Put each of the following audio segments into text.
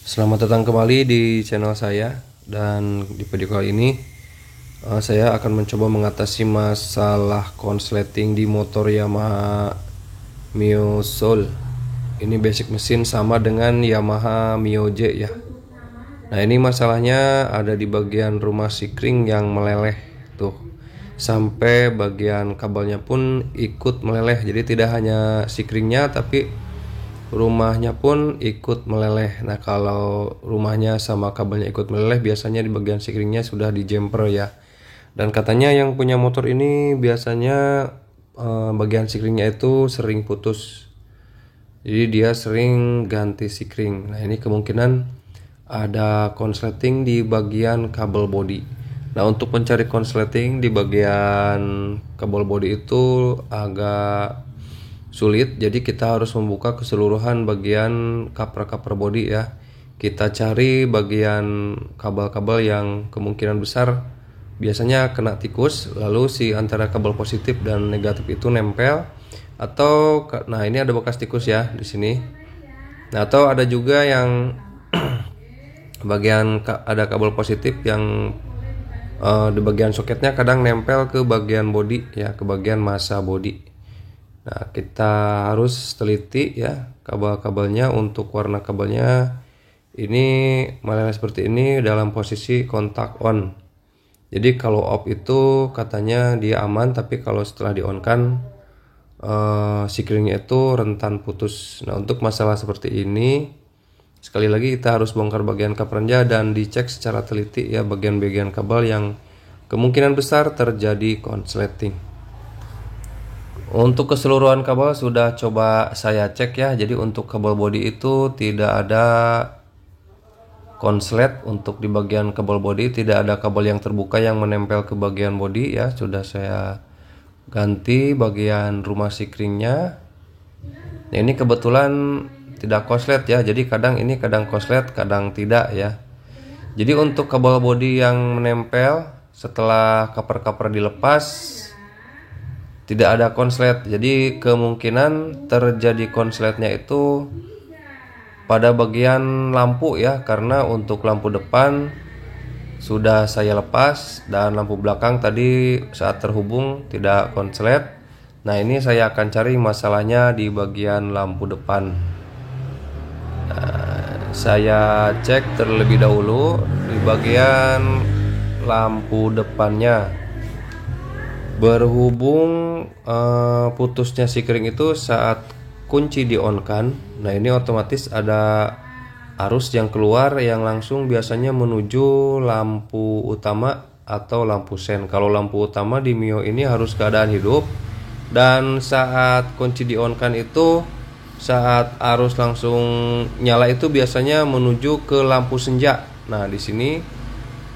Selamat datang kembali di channel saya, dan di video kali ini saya akan mencoba mengatasi masalah konsleting di motor Yamaha Mio Soul. Ini basic mesin sama dengan Yamaha Mio J ya. Nah, ini masalahnya ada di bagian rumah sikring yang meleleh tuh. Sampai bagian kabelnya pun ikut meleleh. Jadi tidak hanya sikringnya tapi rumahnya pun ikut meleleh. Nah, kalau rumahnya sama kabelnya ikut meleleh, biasanya di bagian sikringnya sudah di jumper ya. Dan katanya yang punya motor ini biasanya bagian sikringnya itu sering putus. Jadi dia sering ganti sikring. Nah, ini kemungkinan ada konsleting di bagian kabel bodi. Nah, untuk mencari konsleting di bagian kabel bodi itu agak sulit, jadi kita harus membuka keseluruhan bagian cover bodi ya. Kita cari bagian kabel-kabel yang kemungkinan besar biasanya kena tikus, lalu si antara kabel positif dan negatif itu nempel, atau nah ini ada bekas tikus ya di sini. Nah, atau ada juga yang bagian ada kabel positif yang di bagian soketnya kadang nempel ke bagian bodi ya, ke bagian massa bodi. Nah, kita harus teliti ya kabel-kabelnya. Untuk warna kabelnya ini meleleh seperti ini dalam posisi kontak on. Jadi kalau off itu katanya dia aman, tapi kalau setelah di on kan sikringnya itu rentan putus. Nah, untuk masalah seperti ini sekali lagi kita harus bongkar bagian covernya dan dicek secara teliti ya bagian-bagian kabel yang kemungkinan besar terjadi konsleting. Untuk keseluruhan kabel sudah coba saya cek ya. Jadi untuk kabel bodi itu tidak ada konslet. Untuk di bagian kabel bodi tidak ada kabel yang terbuka yang menempel ke bagian bodi ya. Sudah saya ganti bagian rumah sikringnya. Nah, ini kebetulan tidak konslet ya. Jadi kadang ini kadang konslet, kadang tidak ya. Jadi untuk kabel bodi yang menempel setelah cover-cover dilepas tidak ada konslet. Jadi kemungkinan terjadi konsletnya itu pada bagian lampu ya, karena untuk lampu depan sudah saya lepas dan lampu belakang tadi saat terhubung tidak konslet. Nah, ini saya akan cari masalahnya di bagian lampu depan. Nah, saya cek terlebih dahulu di bagian lampu depannya. Berhubung putusnya sikring itu saat kunci di on kan. Nah, ini otomatis ada arus yang keluar yang langsung biasanya menuju lampu utama atau lampu sen. Kalau lampu utama di Mio ini harus keadaan hidup, dan saat kunci di on kan itu saat arus langsung nyala itu biasanya menuju ke lampu senja. Nah, di sini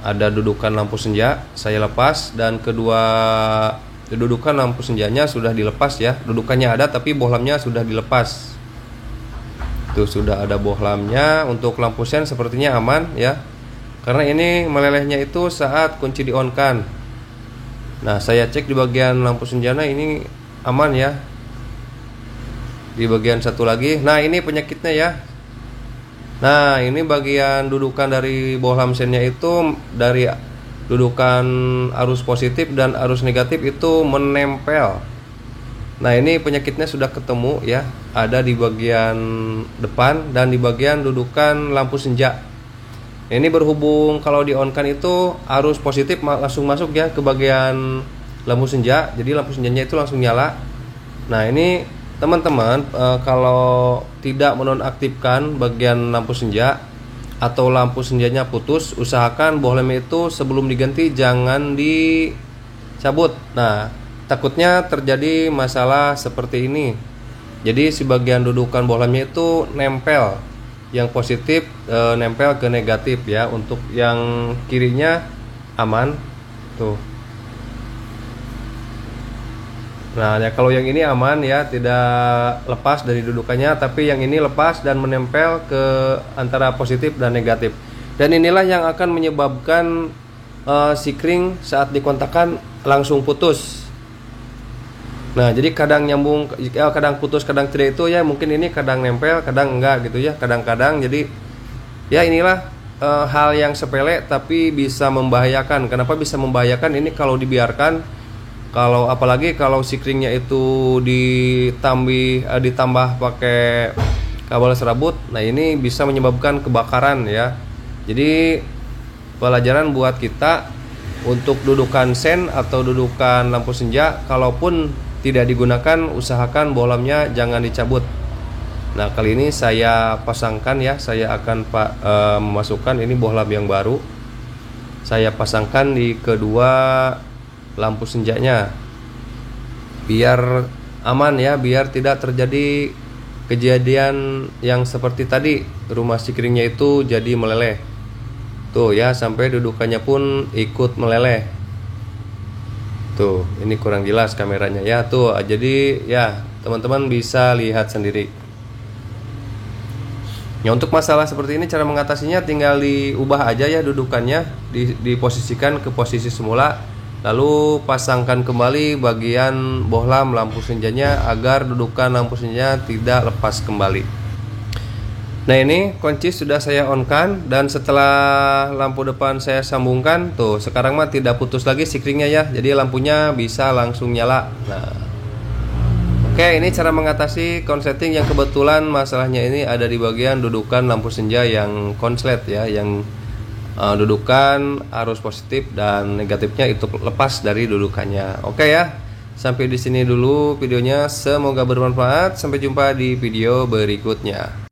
ada dudukan lampu senja, saya lepas, dan kedua dudukan lampu senjanya sudah dilepas ya. Dudukannya ada tapi bohlamnya sudah dilepas. Tuh, sudah ada bohlamnya. Untuk lampu sen sepertinya aman ya, karena ini melelehnya itu saat kunci di on kan. Nah, saya cek di bagian lampu senjana ini aman ya. Di bagian satu lagi, nah ini penyakitnya ya. Nah, ini bagian dudukan dari bohlam sennya itu dari dudukan arus positif dan arus negatif itu menempel. Nah, ini penyakitnya sudah ketemu ya, ada di bagian depan dan di bagian dudukan lampu senja. Ini berhubung kalau di on kan itu arus positif langsung masuk ya ke bagian lampu senja, jadi lampu senjanya itu langsung nyala. Nah, ini teman-teman kalau tidak menonaktifkan bagian lampu senja atau lampu senjanya putus, usahakan bohlamnya itu sebelum diganti jangan dicabut. Nah, takutnya terjadi masalah seperti ini. Jadi si bagian dudukan bohlamnya itu nempel, yang positif nempel ke negatif ya. Untuk yang kirinya aman tuh. Nah, ya kalau yang ini aman ya, tidak lepas dari dudukannya, tapi yang ini lepas dan menempel ke antara positif dan negatif. Dan inilah yang akan menyebabkan sikring saat dikontakkan langsung putus. Nah, jadi kadang nyambung, kadang putus, kadang tidak itu ya. Mungkin ini kadang nempel, kadang enggak gitu ya. Kadang-kadang jadi Ya inilah hal yang sepele tapi bisa membahayakan. Kenapa bisa membahayakan? Ini kalau dibiarkan, kalau apalagi kalau sikringnya itu ditambah pakai kabel serabut, nah ini bisa menyebabkan kebakaran ya. Jadi pelajaran buat kita untuk dudukan sen atau dudukan lampu senja, kalaupun tidak digunakan, usahakan bohlamnya jangan dicabut. Nah kali ini saya pasangkan ya, saya akan memasukkan ini bohlam yang baru. Saya pasangkan di kedua lampu senjanya, biar aman ya, biar tidak terjadi kejadian yang seperti tadi, rumah sikringnya itu jadi meleleh. Tuh ya, sampai dudukannya pun ikut meleleh. Tuh, ini kurang jelas kameranya ya. Tuh, jadi ya teman-teman bisa lihat sendiri. Ya untuk masalah seperti ini, cara mengatasinya tinggal diubah aja ya dudukannya, diposisikan ke posisi semula, lalu pasangkan kembali bagian bohlam lampu senjanya agar dudukan lampu senjanya tidak lepas kembali. Nah ini kunci sudah saya on kan, dan setelah lampu depan saya sambungkan, tuh sekarang mah tidak putus lagi sikringnya ya, jadi lampunya bisa langsung nyala. Nah oke, ini cara mengatasi konsleting yang kebetulan masalahnya ini ada di bagian dudukan lampu senja yang konslet ya, yang dudukan arus positif dan negatifnya itu lepas dari dudukannya. Oke ya, sampai di sini dulu videonya. Semoga bermanfaat. Sampai jumpa di video berikutnya.